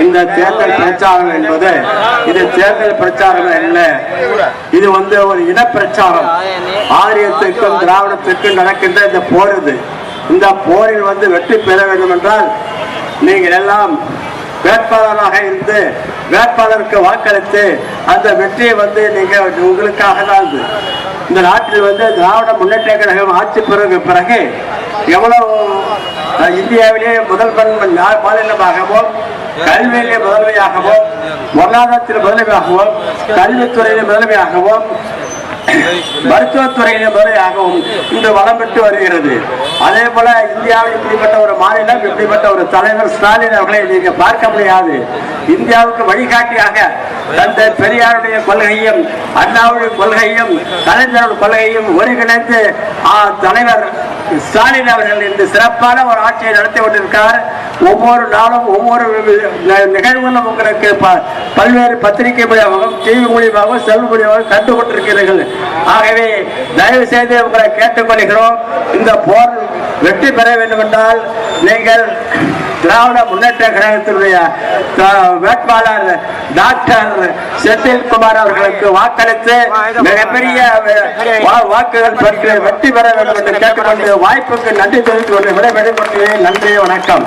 இந்த தேர்தல் பிரச்சாரம் என்பது இது தேர்தல் பிரச்சாரம் அல்ல. இது ஒரு இன பிரச்சாரம். ஆரியத்திற்கும் திராவிடத்திற்கும் நடக்கின்ற இந்த போர் இது. இந்த போரில் வெற்றி பெற வேண்டும் என்றால் நீங்கள் எல்லாம் வேட்பாளராக இருந்து வேட்பாளருக்கு வாக்களித்து அந்த வெற்றியை நீங்கள் உங்களுக்காக தான். இந்த நாட்டில் திராவிட முன்னேற்ற கழகம் ஆட்சி பிறகு எவ்வளவு இந்தியாவிலேயே முதல் மாநிலமாகவும் கல்வியிலே முதன்மையாகவும் பொருளாதாரத்தில் முதன்மையாகவும் கல்வித்துறையிலே முதன்மையாகவும் மருத்துவத்துறையிலே முதன்மையாகவும் இன்று வளம் பெற்று வருகிறது. அதே போல இந்தியாவில் இப்படிப்பட்ட ஒரு மாநிலம், இப்படிப்பட்ட ஒரு தலைவர் ஸ்டாலின் அவர்களை நீங்க பார்க்க முடியாது. இந்தியாவுக்கு வழிகாட்டியாக தந்தை பெரியாருடைய கொள்கையும் அண்ணாவுடைய கொள்கையும் கலைஞருடைய கொள்கையும் ஒருங்கிணைந்து தலைவர் ஸ்டாலின் அவர்கள் இன்று சிறப்பான ஒரு ஆட்சியை நடத்தி கொண்டிருக்கிறார். ஒவ்வொரு நாளும் ஒவ்வொரு நிகழ்வுகளும் உங்களுக்கு பல்வேறு பத்திரிகை மூலியமாகவும் டிவி மூலியமாகவும் செல் மூலியமாக கண்டு கொண்டிருக்கிறீர்கள். ஆகவே தயவு செய்து உங்களை கேட்டுக்கொள்கிறோம், இந்த போர் வெற்றி பெற வேண்டும் என்றால் நீங்கள் திராவிட முன்னேற்ற கழகத்தினுடைய வேட்பாளர் டாக்டர் செந்தில்குமார் அவர்களுக்கு வாக்களித்து மிகப்பெரிய வாக்குகள் பெற்று வெற்றி பெற வேண்டும் என்று கேட்டுக்கொண்டு வாய்ப்புக்கு நன்றி தெரிவித்துக் கொண்டு விடைபெற்றுக் கொள்கிறேன். நன்றி, வணக்கம்.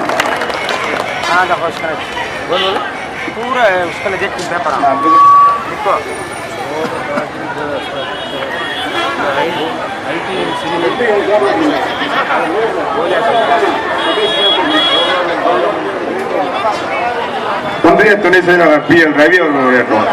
ஒன்றிய துணை செயலாளர் PL ரவி அவர்கள் உரையாற்றுவார்.